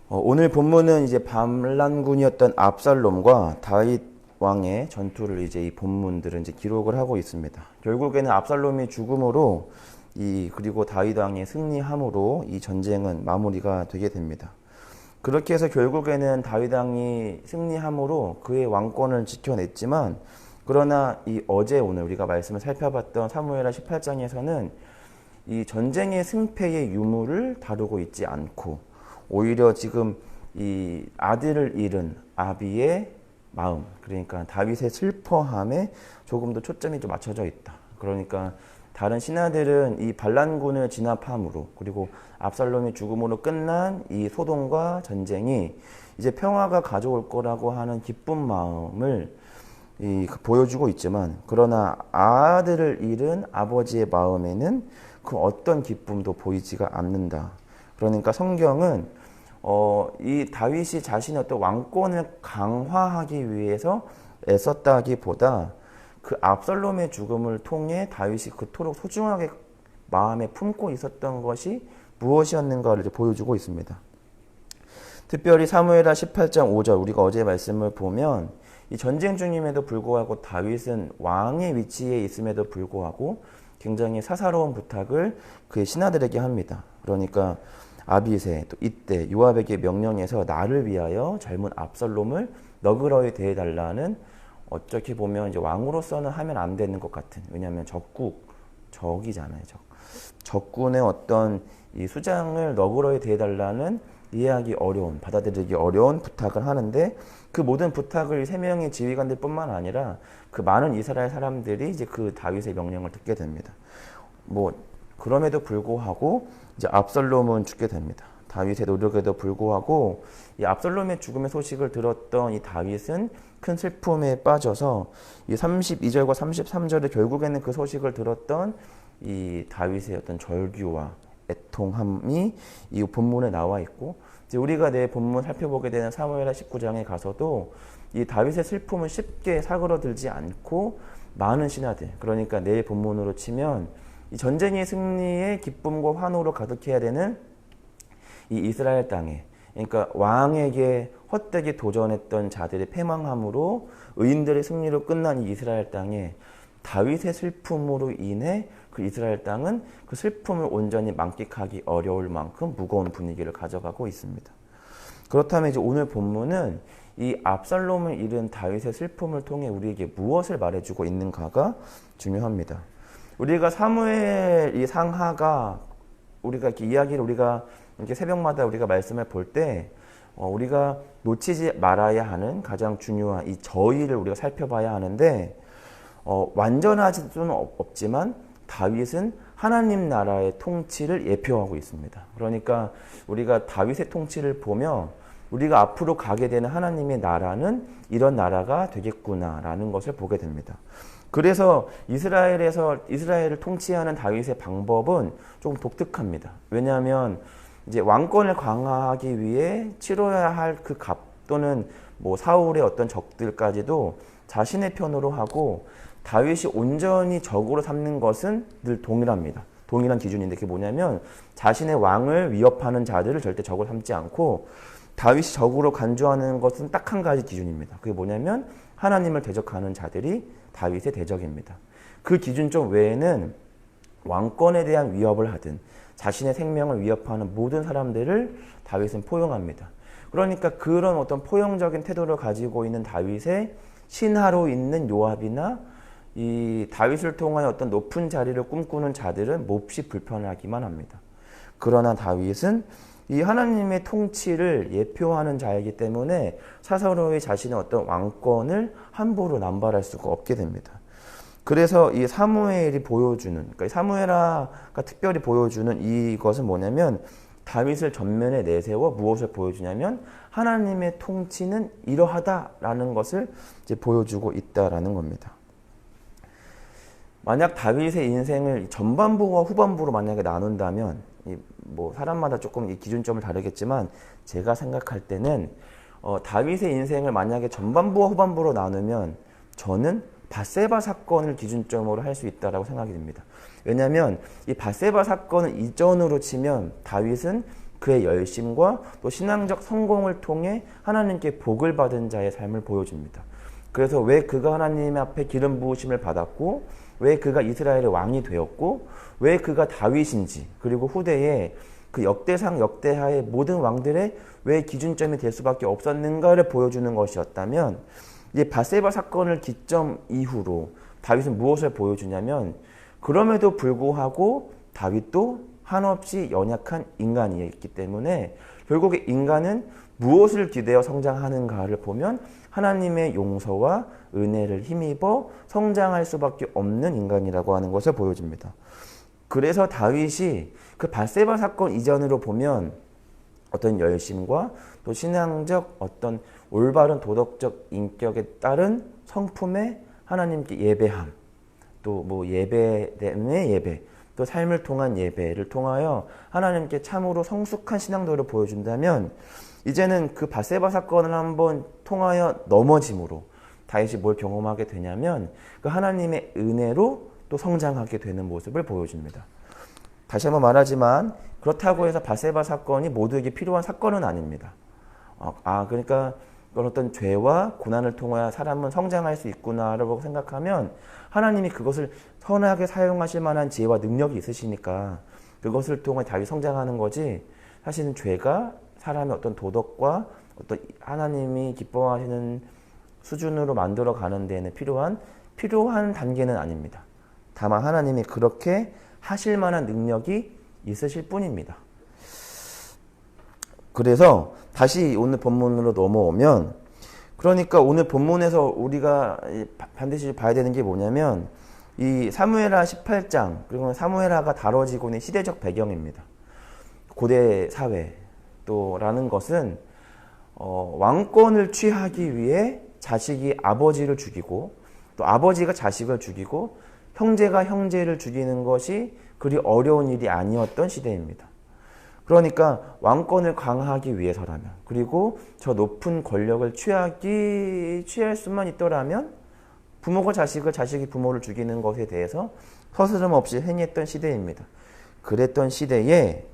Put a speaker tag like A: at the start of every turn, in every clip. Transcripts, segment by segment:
A: 오늘 본문은 이제 반란군이었던 압살롬과 다윗 왕의 전투를 이제 이 본문들은 이제 기록을 하고 있습니다. 결국에는 압살롬이 죽음으로 그리고 다윗 왕의 승리함으로 이 전쟁은 마무리가 되게 됩니다. 그렇게 해서 결국에는 다윗 왕이 승리함으로 그의 왕권을 지켜냈지만, 그러나 이 어제 오늘 우리가 말씀을 살펴봤던 사무엘하 18장에서는 이 전쟁의 승패의 유무를 다루고 있지 않고 오히려 지금 이 아들을 잃은 아비의 마음, 그러니까 다윗의 슬퍼함에 조금 더 초점이 좀 맞춰져 있다. 그러니까 다른 신하들은 이 반란군을 진압함으로, 그리고 압살롬이 죽음으로 끝난 이 소동과 전쟁이 이제 평화가 가져올 거라고 하는 기쁜 마음을 보여주고 있지만, 그러나 아들을 잃은 아버지의 마음에는 그 어떤 기쁨도 보이지가 않는다. 그러니까 성경은 이 다윗이 자신의 어떤 왕권을 강화하기 위해서 애썼다기보다 그 압살롬의 죽음을 통해 다윗이 그토록 소중하게 마음에 품고 있었던 것이 무엇이었는가를 보여주고 있습니다. 특별히 사무엘하 18장 5절 우리가 어제 말씀을 보면 이 전쟁 중임에도 불구하고 다윗은 왕의 위치에 있음에도 불구하고 굉장히 사사로운 부탁을 그의 신하들에게 합니다. 그러니까 아비새 또 이때 요압에게 명령해서 나를 위하여 젊은 압살롬을 너그러이 대해달라는, 어떻게 보면 이제 왕으로서는 하면 안 되는 것 같은, 왜냐하면 적이잖아요. 적군의 어떤 이 수장을 너그러이 대해달라는 이해하기 어려운, 받아들이기 어려운 부탁을 하는데, 그 모든 부탁을 세 명의 지휘관들 뿐만 아니라 그 많은 이스라엘 사람들이 이제 그 다윗의 명령을 듣게 됩니다. 그럼에도 불구하고 이제 압살롬은 죽게 됩니다. 다윗의 노력에도 불구하고 이 압살롬의 죽음의 소식을 들었던 이 다윗은 큰 슬픔에 빠져서 이 32절과 33절에 결국에는 그 소식을 들었던 이 다윗의 어떤 절규와 애통함이 이 본문에 나와 있고, 이제 우리가 내 본문 살펴보게 되는 사무엘하 19장에 가서도 이 다윗의 슬픔은 쉽게 사그러들지 않고 많은 신하들, 그러니까 내 본문으로 치면 이 전쟁의 승리의 기쁨과 환호로 가득해야 되는 이 이스라엘 땅에, 그러니까 왕에게 헛되게 도전했던 자들의 패망함으로 의인들의 승리로 끝난 이 이스라엘 땅에 다윗의 슬픔으로 인해 그 이스라엘 땅은 그 슬픔을 온전히 만끽하기 어려울 만큼 무거운 분위기를 가져가고 있습니다. 그렇다면 이제 오늘 본문은 이 압살롬을 잃은 다윗의 슬픔을 통해 우리에게 무엇을 말해주고 있는가가 중요합니다. 우리가 사무엘 이 상하가, 우리가 이렇게 이야기를 우리가 이렇게 새벽마다 우리가 말씀을 볼 때 우리가 놓치지 말아야 하는 가장 중요한 이 저희를 우리가 살펴봐야 하는데, 완전하지 수는 없지만 다윗은 하나님 나라의 통치를 예표하고 있습니다. 그러니까 우리가 다윗의 통치를 보며 우리가 앞으로 가게 되는 하나님의 나라는 이런 나라가 되겠구나라는 것을 보게 됩니다. 그래서 이스라엘을 통치하는 다윗의 방법은 조금 독특합니다. 왜냐하면 이제 왕권을 강화하기 위해 치러야 할 그 값, 또는 사울의 어떤 적들까지도 자신의 편으로 하고, 다윗이 온전히 적으로 삼는 것은 늘 동일합니다. 동일한 기준인데, 그게 뭐냐면 자신의 왕을 위협하는 자들을 절대 적으로 삼지 않고, 다윗이 적으로 간주하는 것은 딱 한 가지 기준입니다. 그게 뭐냐면 하나님을 대적하는 자들이 다윗의 대적입니다. 그 기준점 외에는 왕권에 대한 위협을 하든 자신의 생명을 위협하는 모든 사람들을 다윗은 포용합니다. 그러니까 그런 어떤 포용적인 태도를 가지고 있는 다윗의 신하로 있는 요압이나 이 다윗을 통하여 어떤 높은 자리를 꿈꾸는 자들은 몹시 불편하기만 합니다. 그러나 다윗은 이 하나님의 통치를 예표하는 자이기 때문에 사사로이 자신의 어떤 왕권을 함부로 남발할 수가 없게 됩니다. 그래서 이 사무엘이 보여주는, 그러니까 사무엘하가 특별히 보여주는 이것은 뭐냐면, 다윗을 전면에 내세워 무엇을 보여주냐면 하나님의 통치는 이러하다라는 것을 이제 보여주고 있다라는 겁니다. 만약 다윗의 인생을 전반부와 후반부로 만약에 나눈다면, 사람마다 조금 이 기준점을 다르겠지만 제가 생각할 때는 다윗의 인생을 만약에 전반부와 후반부로 나누면 저는 밧세바 사건을 기준점으로 할 수 있다라고 생각이 듭니다. 왜냐하면 이 밧세바 사건을 이전으로 치면 다윗은 그의 열심과 또 신앙적 성공을 통해 하나님께 복을 받은 자의 삶을 보여줍니다. 그래서 왜 그가 하나님 앞에 기름 부으심을 받았고, 왜 그가 이스라엘의 왕이 되었고, 왜 그가 다윗인지, 그리고 후대에 그 역대상 역대하의 모든 왕들의 왜 기준점이 될 수밖에 없었는가를 보여주는 것이었다면, 이제 바세바 사건을 기점 이후로 다윗은 무엇을 보여주냐면, 그럼에도 불구하고 다윗도 한없이 연약한 인간이었기 때문에 결국에 인간은 무엇을 기대어 성장하는가를 보면 하나님의 용서와 은혜를 힘입어 성장할 수밖에 없는 인간이라고 하는 것을 보여줍니다. 그래서 다윗이 그 바세바 사건 이전으로 보면 어떤 열심과 또 신앙적 어떤 올바른 도덕적 인격에 따른 성품의 하나님께 예배함, 또 뭐 예배 때문에 예배, 또 삶을 통한 예배를 통하여 하나님께 참으로 성숙한 신앙도를 보여준다면, 이제는 그 바세바 사건을 한번 통하여 넘어짐으로 다윗이 뭘 경험하게 되냐면 그 하나님의 은혜로 또 성장하게 되는 모습을 보여줍니다. 다시 한번 말하지만 그렇다고 해서 바세바 사건이 모두에게 필요한 사건은 아닙니다. 그러니까 그런 어떤 죄와 고난을 통하여 사람은 성장할 수 있구나라고 생각하면 하나님이 그것을 선하게 사용하실 만한 지혜와 능력이 있으시니까 그것을 통해 다윗이 성장하는 거지, 사실은 죄가 사람의 어떤 도덕과 어떤 하나님이 기뻐하시는 수준으로 만들어 가는 데에는 필요한 단계는 아닙니다. 다만 하나님이 그렇게 하실 만한 능력이 있으실 뿐입니다. 그래서 다시 오늘 본문으로 넘어오면, 그러니까 오늘 본문에서 우리가 반드시 봐야 되는 게 뭐냐면 이 사무엘하 18장, 그리고 사무엘하가 다뤄지고 있는 시대적 배경입니다. 고대 사회 또라는 것은 왕권을 취하기 위해 자식이 아버지를 죽이고 또 아버지가 자식을 죽이고 형제가 형제를 죽이는 것이 그리 어려운 일이 아니었던 시대입니다. 그러니까 왕권을 강화하기 위해서라면, 그리고 저 높은 권력을 취할 수만 있더라면 부모가 자식을, 자식이 부모를 죽이는 것에 대해서 서스럼 없이 행했던 시대입니다. 그랬던 시대에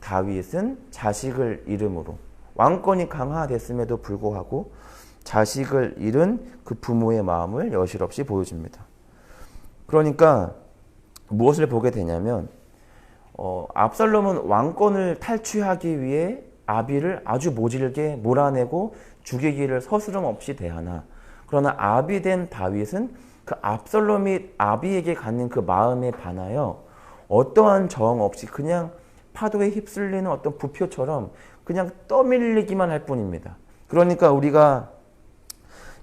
A: 다윗은 자식을 잃음으로 왕권이 강화됐음에도 불구하고 자식을 잃은 그 부모의 마음을 여실없이 보여줍니다. 그러니까 무엇을 보게 되냐면 압살롬은 왕권을 탈취하기 위해 아비를 아주 모질게 몰아내고 죽이기를 서스럼 없이 대하나, 그러나 아비된 다윗은 그 압살롬이 아비에게 갖는 그 마음에 반하여 어떠한 저항 없이 그냥 파도에 휩쓸리는 어떤 부표처럼 그냥 떠밀리기만 할 뿐입니다. 그러니까 우리가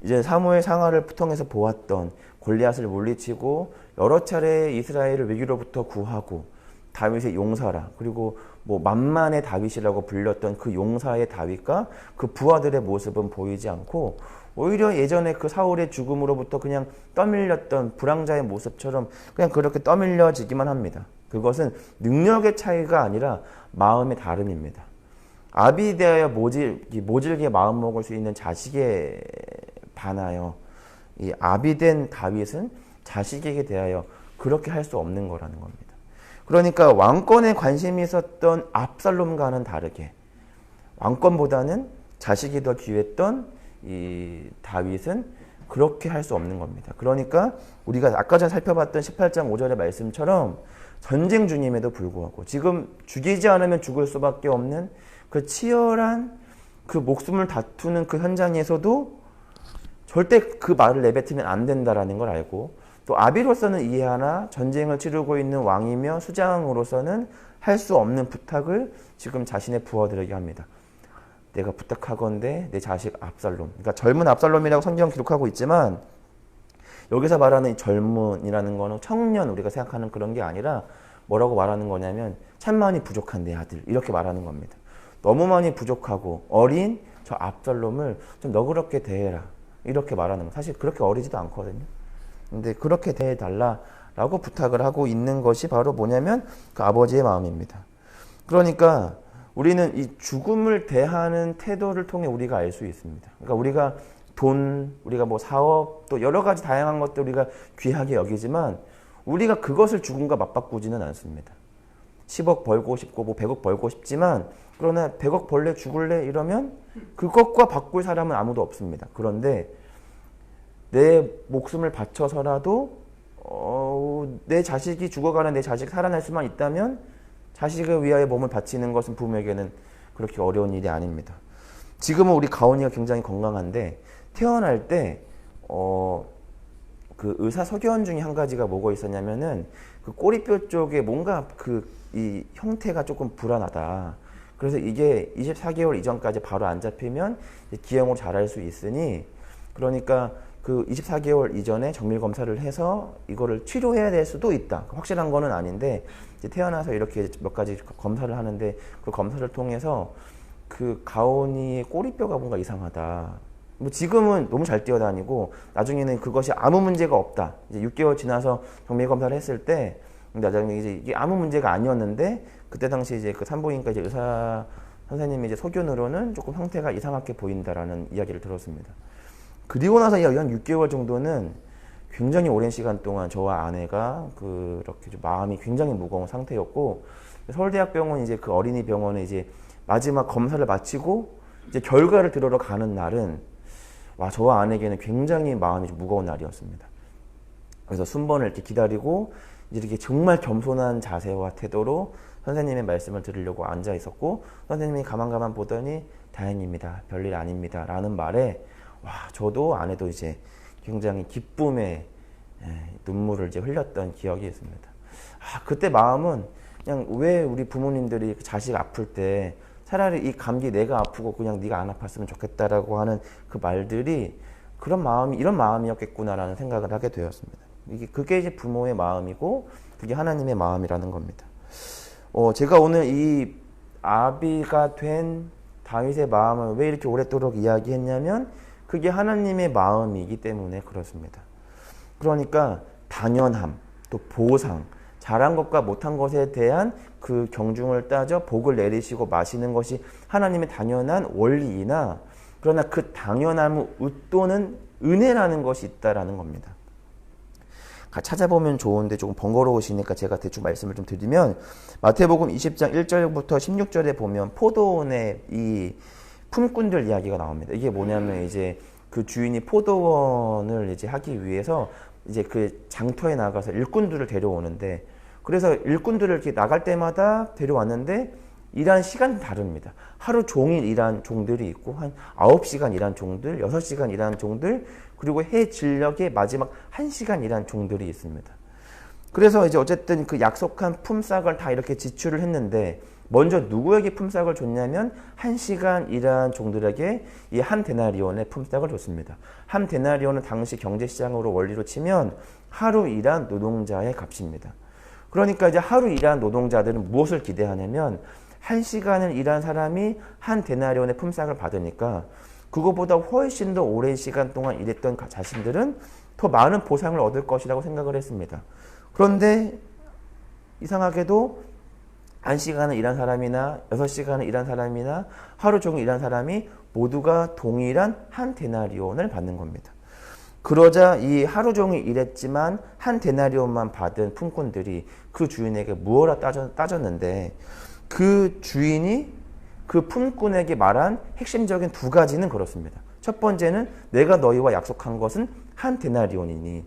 A: 이제 사무엘 상하를 통해서 보았던 골리앗을 물리치고 여러 차례 이스라엘을 위기로부터 구하고 다윗의 용사라, 그리고 뭐 만만의 다윗이라고 불렸던 그 용사의 다윗과 그 부하들의 모습은 보이지 않고 오히려 예전에 그 사울의 죽음으로부터 그냥 떠밀렸던 불황자의 모습처럼 그냥 그렇게 떠밀려지기만 합니다. 그것은 능력의 차이가 아니라 마음의 다름입니다. 아비에 대하여 모질게 마음 먹을 수 있는 자식에 반하여 이 아비된 다윗은 자식에게 대하여 그렇게 할 수 없는 거라는 겁니다. 그러니까 왕권에 관심이 있었던 압살롬과는 다르게 왕권보다는 자식이 더 귀했던 이 다윗은 그렇게 할 수 없는 겁니다. 그러니까 우리가 아까 전에 살펴봤던 18장 5절의 말씀처럼 전쟁 중임에도 불구하고 지금 죽이지 않으면 죽을 수밖에 없는 그 치열한 그 목숨을 다투는 그 현장에서도 절대 그 말을 내뱉으면 안 된다라는 걸 알고, 또 아비로서는 이해하나 전쟁을 치르고 있는 왕이며 수장으로서는 할 수 없는 부탁을 지금 자신의 부하들에게 합니다. 내가 부탁하건대 내 자식 압살롬, 그러니까 젊은 압살롬이라고 성경 기록하고 있지만 여기서 말하는 이 젊은이라는 거는 청년, 우리가 생각하는 그런 게 아니라 뭐라고 말하는 거냐면 참 많이 부족한 내 아들, 이렇게 말하는 겁니다. 너무 많이 부족하고 어린 저 압살롬을 좀 너그럽게 대해라, 이렇게 말하는 거. 사실 그렇게 어리지도 않거든요. 근데 그렇게 대해달라라고 부탁을 하고 있는 것이 바로 뭐냐면 그 아버지의 마음입니다. 그러니까 우리는 이 죽음을 대하는 태도를 통해 우리가 알 수 있습니다. 그러니까 우리가 돈, 우리가 뭐 사업, 또 여러 가지 다양한 것들 우리가 귀하게 여기지만 우리가 그것을 죽음과 맞바꾸지는 않습니다. 10억 벌고 싶고 뭐 100억 벌고 싶지만 그러나 100억 벌래 죽을래 이러면 그것과 바꿀 사람은 아무도 없습니다. 그런데 내 목숨을 바쳐서라도 내 자식이 죽어가는 내 자식 살아날 수만 있다면 자식을 위하여 몸을 바치는 것은 부모에게는 그렇게 어려운 일이 아닙니다. 지금은 우리 가온이가 굉장히 건강한데 태어날 때 그 의사 서견 중에 한 가지가 뭐가 있었냐면은 그 꼬리뼈 쪽에 뭔가 이 형태가 조금 불안하다. 그래서 이게 24개월 이전까지 바로 안 잡히면 기형으로 자랄 수 있으니 그러니까 그 24개월 이전에 정밀 검사를 해서 이거를 치료해야 될 수도 있다. 확실한 거는 아닌데 이제 태어나서 이렇게 몇 가지 검사를 하는데 그 검사를 통해서 그 가온이의 꼬리뼈가 뭔가 이상하다. 뭐 지금은 너무 잘 뛰어다니고 나중에는 그것이 아무 문제가 없다. 이제 6개월 지나서 정밀 검사를 했을 때 나중에 이제 이게 아무 문제가 아니었는데 그때 당시 이제 그 산부인과 이제 의사 선생님이 이제 소견으로는 조금 형태가 이상하게 보인다라는 이야기를 들었습니다. 그리고 나서 한 6개월 정도는 굉장히 오랜 시간 동안 저와 아내가 그렇게 좀 마음이 굉장히 무거운 상태였고 서울대학병원 이제 그 어린이 병원에 이제 마지막 검사를 마치고 이제 결과를 들으러 가는 날은 와 저와 아내에게는 굉장히 마음이 좀 무거운 날이었습니다. 그래서 순번을 이렇게 기다리고 이제 이렇게 정말 겸손한 자세와 태도로 선생님의 말씀을 들으려고 앉아 있었고 선생님이 가만 보더니 다행입니다. 별일 아닙니다. 라는 말에 와 저도 아내도 이제 굉장히 기쁨의 눈물을 이제 흘렸던 기억이 있습니다. 그때 마음은 그냥 왜 우리 부모님들이 자식 아플 때 차라리 이 감기 내가 아프고 그냥 네가 안 아팠으면 좋겠다라고 하는 그 말들이 그런 마음이 이런 마음이었겠구나라는 생각을 하게 되었습니다. 그게 이제 부모의 마음이고 그게 하나님의 마음이라는 겁니다. 제가 오늘 이 아비가 된 다윗의 마음을 왜 이렇게 오랫도록 이야기했냐면 그게 하나님의 마음이기 때문에 그렇습니다. 그러니까 당연함, 또 보상, 잘한 것과 못한 것에 대한 그 경중을 따져 복을 내리시고 마시는 것이 하나님의 당연한 원리이나 그러나 그 당연함을 웃도는 은혜라는 것이 있다라는 겁니다. 찾아보면 좋은데 조금 번거로우시니까 제가 대충 말씀을 좀 드리면 마태복음 20장 1절부터 16절에 보면 포도원의 이 품꾼들 이야기가 나옵니다. 이게 뭐냐면 이제 그 주인이 포도원을 이제 하기 위해서 이제 그 장터에 나가서 일꾼들을 데려오는데 그래서 일꾼들을 이렇게 나갈 때마다 데려왔는데 일한 시간이 다릅니다. 하루 종일 일한 종들이 있고 한 9시간 일한 종들, 6시간 일한 종들, 그리고 해 진력의 마지막 1시간 일한 종들이 있습니다. 그래서 이제 어쨌든 그 약속한 품삯을 다 이렇게 지출을 했는데 먼저 누구에게 품삯을 줬냐면 1시간 일한 종들에게 이 한 데나리온의 품삯을 줬습니다. 한 데나리온은 당시 경제시장으로 원리로 치면 하루 일한 노동자의 값입니다. 그러니까 이제 하루 일한 노동자들은 무엇을 기대하냐면 1시간을 일한 사람이 한 데나리온의 품삯을 받으니까 그거보다 훨씬 더 오랜 시간 동안 일했던 자신들은 더 많은 보상을 얻을 것이라고 생각을 했습니다. 그런데 이상하게도 1시간을 일한 사람이나 6시간을 일한 사람이나 하루 종일 일한 사람이 모두가 동일한 한 데나리온을 받는 겁니다. 그러자 이 하루 종일 일했지만 한 데나리온만 받은 품꾼들이 그 주인에게 무엇라 따졌는데 그 주인이 그 품꾼에게 말한 핵심적인 두 가지는 그렇습니다. 첫 번째는 내가 너희와 약속한 것은 한 데나리온이니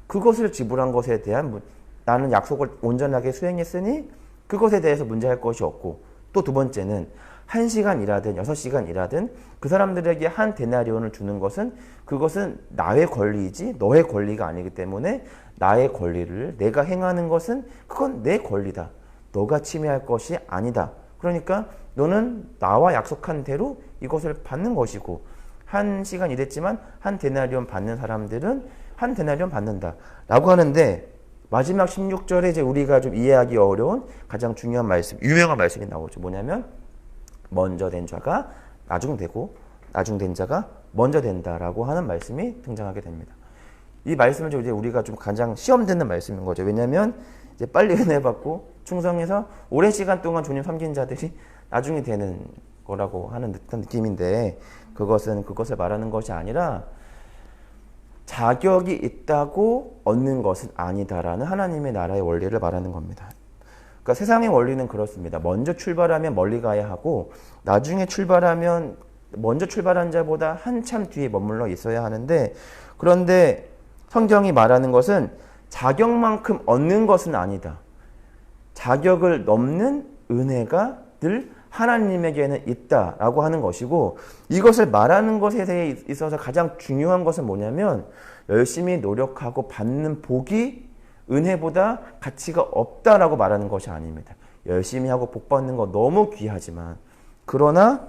A: 그것을 지불한 것에 대한 나는 약속을 온전하게 수행했으니 그것에 대해서 문제할 것이 없고 또 두 번째는 1시간 일하든 6시간 일하든 그 사람들에게 한 데나리온을 주는 것은 그것은 나의 권리이지 너의 권리가 아니기 때문에 나의 권리를 내가 행하는 것은 그건 내 권리다. 너가 침해할 것이 아니다. 그러니까 너는 나와 약속한 대로 이것을 받는 것이고 1시간 일했지만 한 데나리온 받는 사람들은 한 데나리온 받는다. 라고 하는데 마지막 16절에 이제 우리가 좀 이해하기 어려운 가장 중요한 말씀, 유명한 말씀이 나오죠. 뭐냐면 먼저 된 자가 나중되고 나중된 자가 먼저 된다라고 하는 말씀이 등장하게 됩니다. 이 말씀을 이제 우리가 좀 가장 시험 듣는 말씀인 거죠. 왜냐하면 이제 빨리 은혜 받고 충성해서 오랜 시간 동안 주님 섬긴 자들이 나중에 되는 거라고 하는 듯한 느낌인데 그것을 말하는 것이 아니라 자격이 있다고 얻는 것은 아니다라는 하나님의 나라의 원리를 말하는 겁니다. 그러니까 세상의 원리는 그렇습니다. 먼저 출발하면 멀리 가야 하고 나중에 출발하면 먼저 출발한 자보다 한참 뒤에 머물러 있어야 하는데, 그런데 성경이 말하는 것은 자격만큼 얻는 것은 아니다. 자격을 넘는 은혜가 늘 하나님에게는 있다라고 하는 것이고, 이것을 말하는 것에 대해 있어서 가장 중요한 것은 뭐냐면 열심히 노력하고 받는 복이 은혜보다 가치가 없다라고 말하는 것이 아닙니다. 열심히 하고 복 받는 거 너무 귀하지만 그러나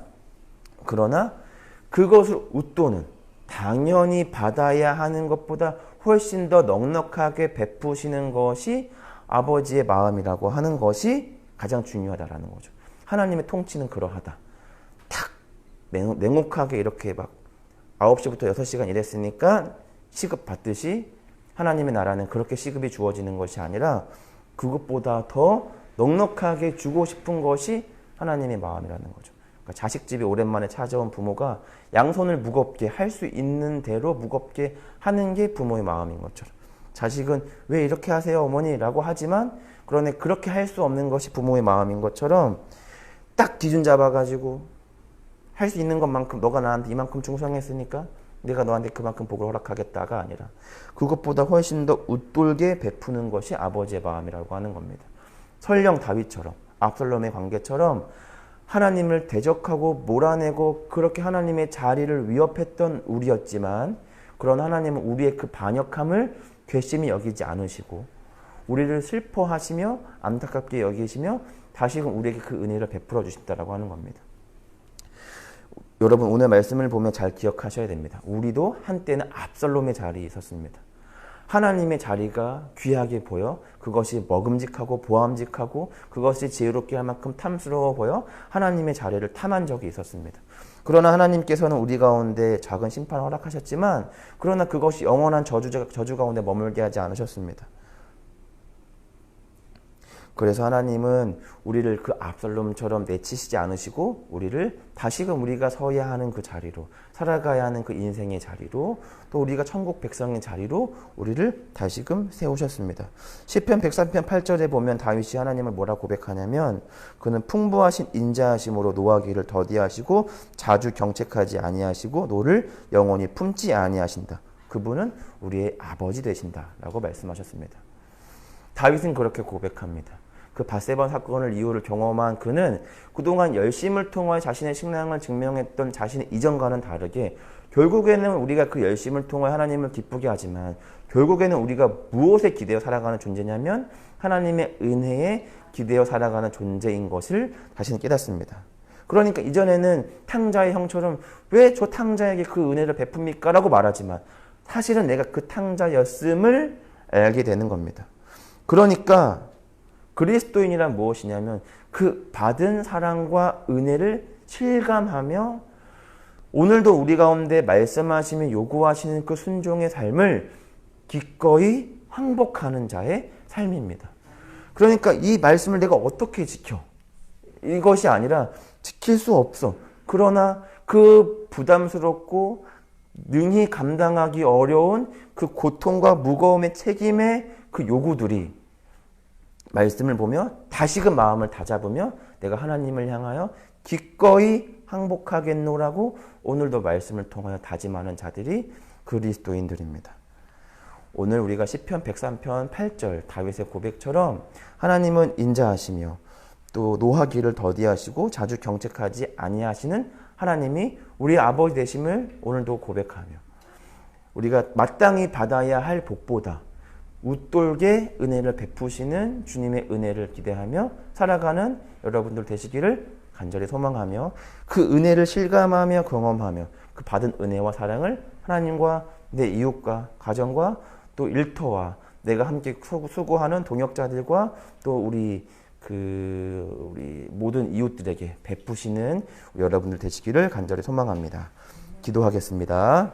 A: 그것을 웃도는, 당연히 받아야 하는 것보다 훨씬 더 넉넉하게 베푸시는 것이 아버지의 마음이라고 하는 것이 가장 중요하다라는 거죠. 하나님의 통치는 그러하다. 탁 냉혹하게 이렇게 막 9시부터 6시간 일했으니까 시급 받듯이 하나님의 나라는 그렇게 시급이 주어지는 것이 아니라 그것보다 더 넉넉하게 주고 싶은 것이 하나님의 마음이라는 거죠. 그러니까 자식집이 오랜만에 찾아온 부모가 양손을 무겁게 할 수 있는 대로 무겁게 하는 게 부모의 마음인 것처럼, 자식은 왜 이렇게 하세요 어머니 라고 하지만 그러네 그렇게 할 수 없는 것이 부모의 마음인 것처럼 딱 기준 잡아가지고 할 수 있는 것만큼 너가 나한테 이만큼 충성했으니까 내가 너한테 그만큼 복을 허락하겠다가 아니라 그것보다 훨씬 더 웃돌게 베푸는 것이 아버지의 마음이라고 하는 겁니다. 설령 다윗처럼, 압살롬의 관계처럼 하나님을 대적하고 몰아내고 그렇게 하나님의 자리를 위협했던 우리였지만, 그런 하나님은 우리의 그 반역함을 괘씸히 여기지 않으시고 우리를 슬퍼하시며 안타깝게 여기시며 다시금 우리에게 그 은혜를 베풀어 주신다라고 하는 겁니다. 여러분 오늘 말씀을 보면 잘 기억하셔야 됩니다. 우리도 한때는 압살롬의 자리에 있었습니다. 하나님의 자리가 귀하게 보여 그것이 먹음직하고 보암직하고 그것이 지혜롭게 할 만큼 탐스러워 보여 하나님의 자리를 탐한 적이 있었습니다. 그러나 하나님께서는 우리 가운데 작은 심판을 허락하셨지만 그러나 그것이 영원한 저주 가운데 머물게 하지 않으셨습니다. 그래서 하나님은 우리를 그 압살롬처럼 내치시지 않으시고 우리를 다시금 우리가 서야 하는 그 자리로, 살아가야 하는 그 인생의 자리로, 또 우리가 천국 백성의 자리로 우리를 다시금 세우셨습니다. 시편 103편 8절에 보면 다윗이 하나님을 뭐라 고백하냐면 그는 풍부하신 인자하심으로 노하기를 더디하시고 자주 경책하지 아니하시고 노를 영원히 품지 아니하신다. 그분은 우리의 아버지 되신다라고 말씀하셨습니다. 다윗은 그렇게 고백합니다. 그 밧세바 사건을 이유를 경험한 그는 그동안 열심을 통하여 자신의 신앙을 증명했던 자신의 이전과는 다르게 결국에는 우리가 그 열심을 통하여 하나님을 기쁘게 하지만 결국에는 우리가 무엇에 기대어 살아가는 존재냐면 하나님의 은혜에 기대어 살아가는 존재인 것을 자신은 깨닫습니다. 그러니까 이전에는 탕자의 형처럼 왜 저 탕자에게 그 은혜를 베풉니까? 라고 말하지만 사실은 내가 그 탕자였음을 알게 되는 겁니다. 그러니까 그리스도인이란 무엇이냐면 그 받은 사랑과 은혜를 실감하며 오늘도 우리 가운데 말씀하시며 요구하시는 그 순종의 삶을 기꺼이 항복하는 자의 삶입니다. 그러니까 이 말씀을 내가 어떻게 지켜? 이것이 아니라 지킬 수 없어. 그러나 그 부담스럽고 능히 감당하기 어려운 그 고통과 무거움의 책임의 그 요구들이 말씀을 보며 다시금 마음을 다잡으며 내가 하나님을 향하여 기꺼이 항복하겠노라고 오늘도 말씀을 통하여 다짐하는 자들이 그리스도인들입니다. 오늘 우리가 시편 103편 8절 다윗의 고백처럼 하나님은 인자하시며 또 노하기를 더디하시고 자주 경책하지 아니하시는 하나님이 우리 아버지 되심을 오늘도 고백하며 우리가 마땅히 받아야 할 복보다 웃돌게 은혜를 베푸시는 주님의 은혜를 기대하며 살아가는 여러분들 되시기를 간절히 소망하며 그 은혜를 실감하며 경험하며 그 받은 은혜와 사랑을 하나님과 내 이웃과 가정과 또 일터와 내가 함께 수고하는 동역자들과 또 우리 모든 이웃들에게 베푸시는 여러분들 되시기를 간절히 소망합니다. 기도하겠습니다.